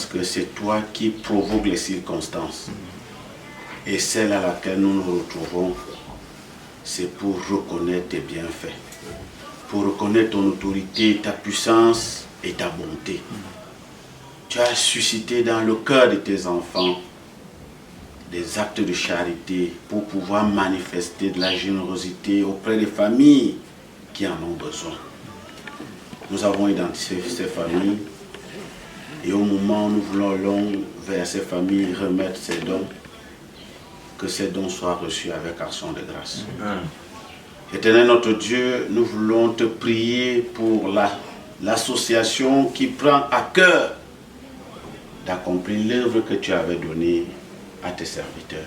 parce que c'est toi qui provoques les circonstances. Et celle à laquelle nous nous retrouvons, c'est pour reconnaître tes bienfaits, pour reconnaître ton autorité, ta puissance et ta bonté. Tu as suscité dans le cœur de tes enfants des actes de charité pour pouvoir manifester de la générosité auprès des familles qui en ont besoin. Nous avons identifié ces familles et au moment où nous voulons vers ces familles remettre ces dons, que ces dons soient reçus avec action de grâce. Éternel notre Dieu, nous voulons te prier pour l'association qui prend à cœur d'accomplir l'œuvre que tu avais donnée à tes serviteurs.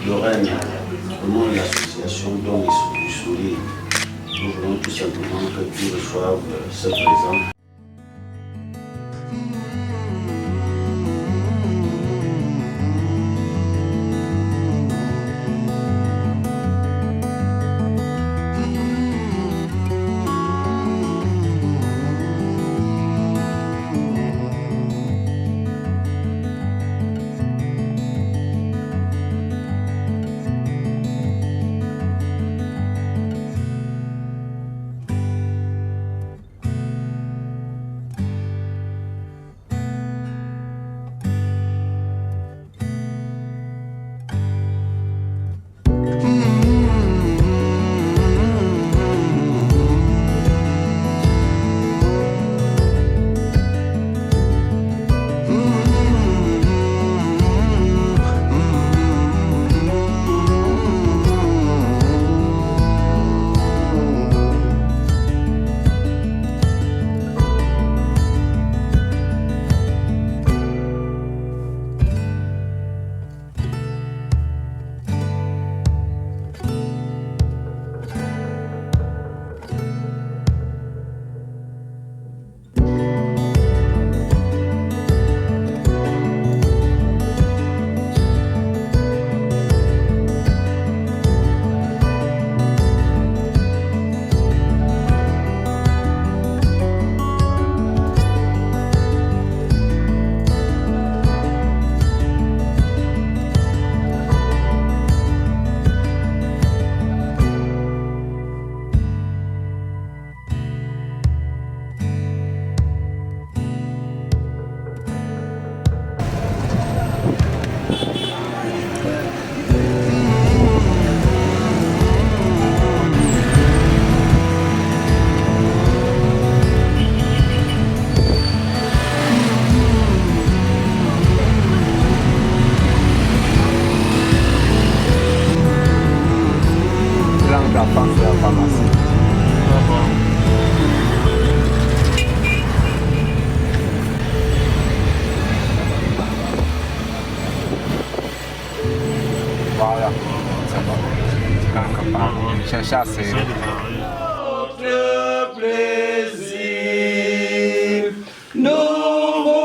Lorraine, au nom de l'association Don du Sourire, nous voulons tout simplement que tu reçoives ce présent. Voilà, c'est bon. Chercher assez. Notre plaisir, nous voulons.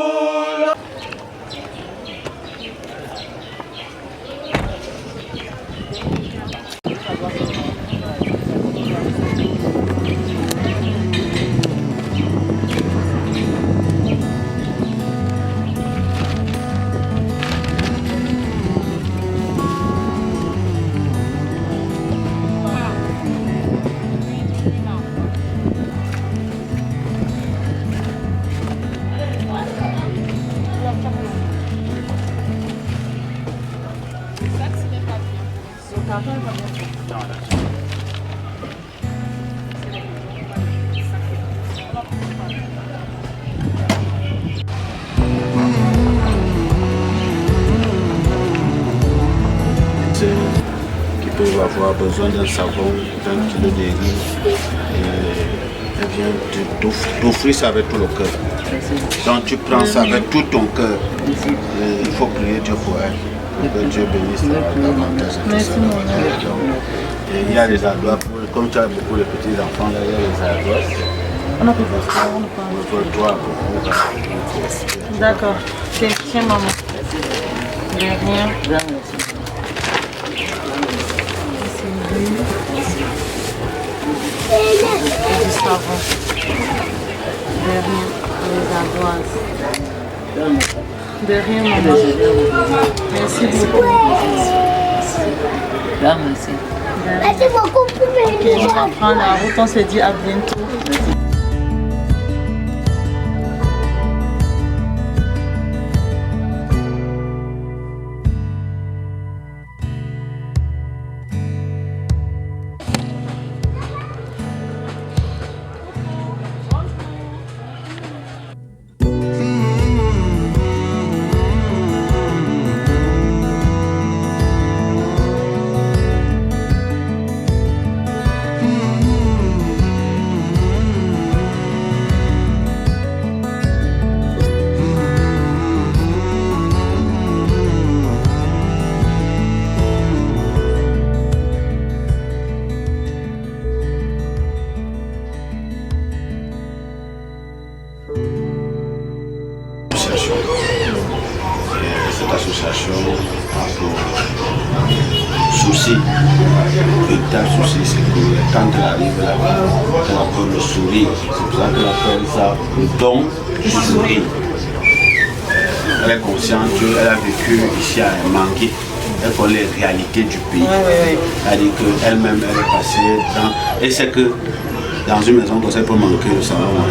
Qui peuvent avoir besoin d'un savon, d'un kilo de riz, et vient t'offrir ça avec tout le cœur. Donc tu prends ça avec tout ton cœur. Il faut prier Dieu pour elle. Que Dieu bénisse davantage. Et il y a des ardoises, comme tu as beaucoup de petits enfants, là, il y a des ardoises. On a pu faire ça, on a Pour toi, D'accord. Tiens, maman. De rien. savon. De rien, les ardoises. De rien, maman. Merci beaucoup. Merci. Merci beaucoup. Ok, on va prendre la route, on se dit à bientôt. Cette association a pour souci, véritable souci, c'est que quand elle arrive là-bas, elle appelle le sourire. C'est pour ça qu'elle appelle ça le don du sourire. Elle est consciente qu'elle a vécu ici à Mangué. Elle connaît les réalités du pays. C'est-à-dire qu'elle-même, elle est passée dans... Et c'est que dans une maison comme ça, il peut manquer le savon.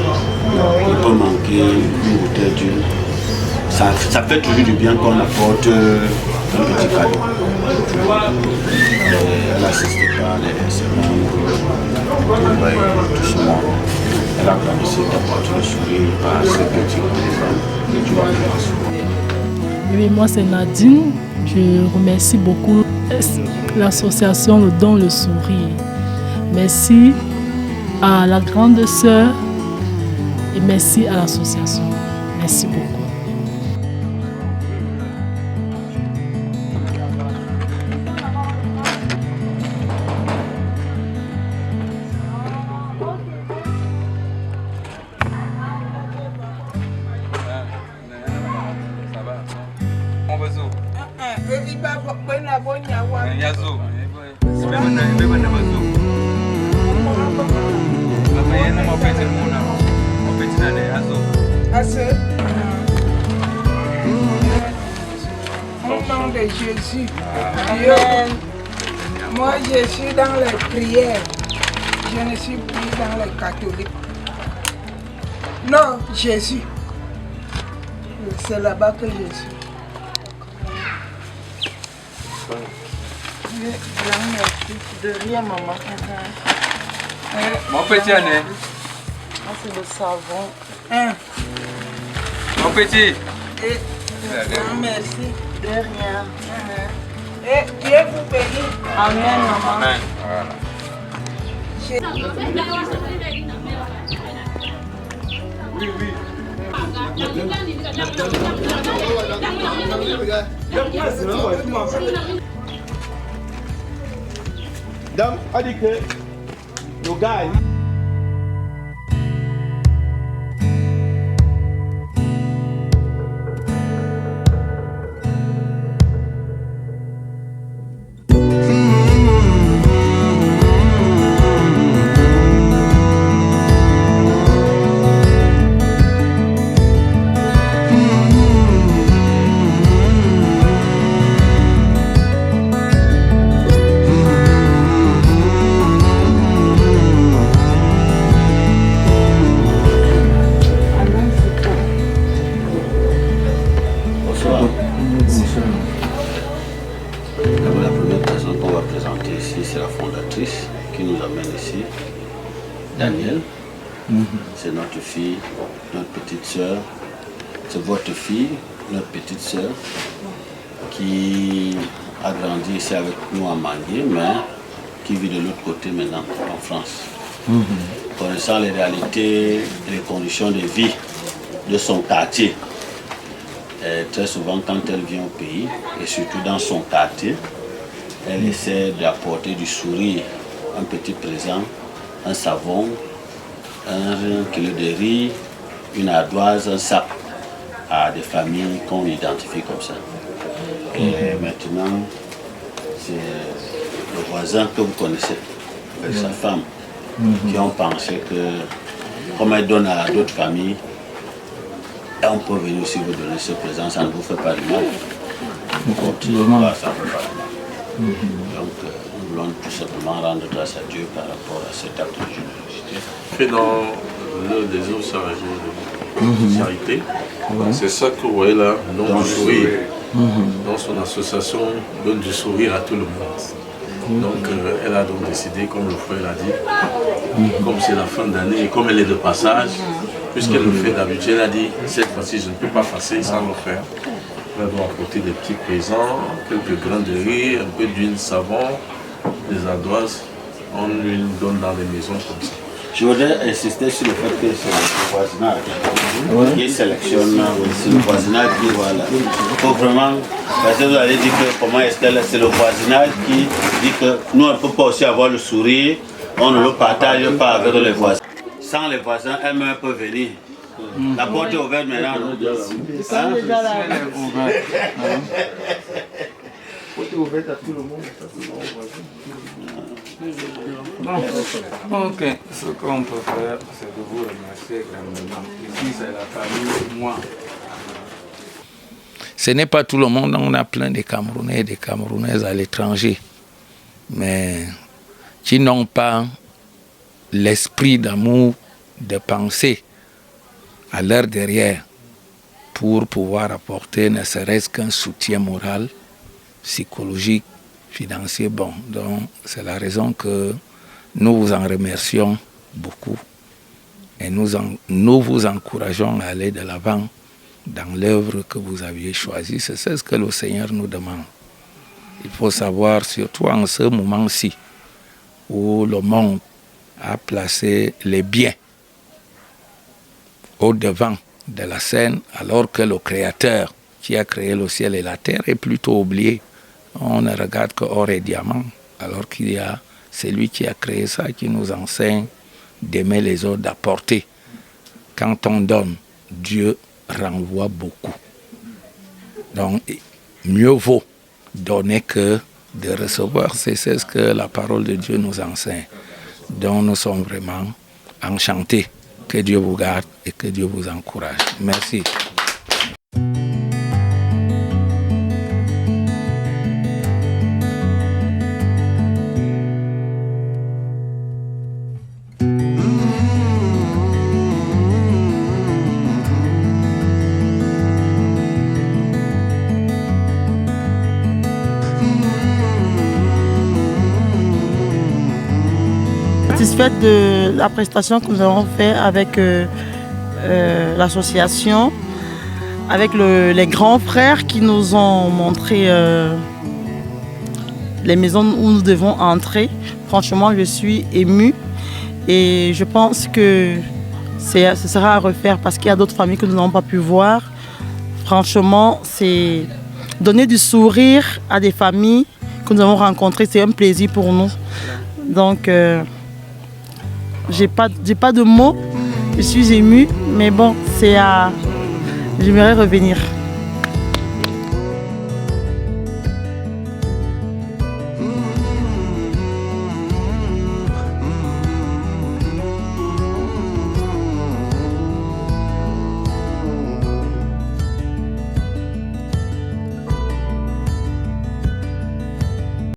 Il peut manquer une bouteille d'huile. Ça fait toujours du bien qu'on apporte un petit cadeau. Elle n'assistait pas les semaines, tout ce monde. Elle a planifié d'apporter le sourire par ce petit présent que tu vas faire. Oui, moi c'est Nadine. Je remercie beaucoup l'association Le Don le Sourire. Merci à la grande sœur et merci à l'association. Merci beaucoup. Au nom de Jésus, Dieu, moi je suis dans les prières, je ne suis plus dans les catholiques. Non, Jésus, c'est là-bas que je suis. De rien, maman. Mon petit année. C'est le savon. Mon petit. Merci. De rien. Et Dieu vous bénisse. Amen, maman. Amen. Donc, on dit que nos gars. La première personne qu'on va présenter ici, c'est la fondatrice qui nous amène ici, Danielle. C'est notre fille, notre petite soeur. C'est votre fille, notre petite soeur, qui a grandi ici avec nous à Mangué, mais qui vit de l'autre côté maintenant, en France. Connaissant les réalités et les conditions de vie de son quartier. Et très souvent, quand elle vient au pays, et surtout dans son quartier, elle essaie d'apporter du sourire, un petit présent, un savon, un kilo de riz, une ardoise, un sac à des familles qu'on identifie comme ça. Et maintenant, c'est le voisin que vous connaissez, avec sa femme. qui ont pensé que, comme elle donne à d'autres familles, on peut venir aussi vous donner ce présent, ça ne vous fait pas de mal. Voilà, ça ne fait pas de mal. Donc, nous voulons tout simplement rendre grâce à Dieu par rapport à cet acte de générosité. Fait dans les autres charité, c'est ça que vous voyez là, Don du Sourire. Dans son association, donne du sourire à tout le monde. Donc elle a donc décidé, comme le frère l'a dit, comme c'est la fin d'année et comme elle est de passage, puisqu'elle le fait d'habitude, elle a dit cette fois-ci je ne peux pas passer sans le faire. Elle doit apporter des petits présents, quelques grains de riz, un peu d'huile savon, des ardoises. On lui donne dans les maisons comme ça. Je voudrais insister sur le fait que c'est le voisinage qui sélectionne, c'est le voisinage qui voilà. Il faut vraiment, parce que vous allez dire que comment est-ce que c'est le voisinage qui dit que nous on ne peut pas aussi avoir le sourire, on ne le partage pas avec les voisins. Sans les voisins, elles-mêmes peuvent venir. La porte est ouverte maintenant. Ouverte à tout le monde, ça c'est mon voisin. Ok, ce qu'on peut faire, c'est de vous remercier grandement. Ici, c'est la famille, moi. Ce n'est pas tout le monde, on a plein de Camerounais et de Camerounaises à l'étranger, mais qui n'ont pas l'esprit d'amour, de penser à leur derrière pour pouvoir apporter ne serait-ce qu'un soutien moral, psychologique, financier. Bon, donc c'est la raison que nous vous en remercions beaucoup et nous vous encourageons à aller de l'avant dans l'œuvre que vous aviez choisie. C'est ce que le Seigneur nous demande. Il faut savoir, surtout en ce moment-ci, où le monde a placé les biens au devant de la scène, alors que le Créateur qui a créé le ciel et la terre est plutôt oublié. On ne regarde que or et diamant, alors qu'il y a celui qui a créé ça, qui nous enseigne d'aimer les autres, d'apporter. Quand on donne, Dieu renvoie beaucoup. Donc, mieux vaut donner que de recevoir. C'est ce que la parole de Dieu nous enseigne. Donc, nous sommes vraiment enchantés. Que Dieu vous garde et que Dieu vous encourage. Merci. Satisfaite de la prestation que nous avons faite avec l'association, avec les grands frères qui nous ont montré les maisons où nous devons entrer. Franchement, je suis émue et je pense que ce sera à refaire parce qu'il y a d'autres familles que nous n'avons pas pu voir. Franchement, c'est donner du sourire à des familles que nous avons rencontrées, c'est un plaisir pour nous. Donc, j'ai pas de mots, je suis émue, mais bon, j'aimerais revenir.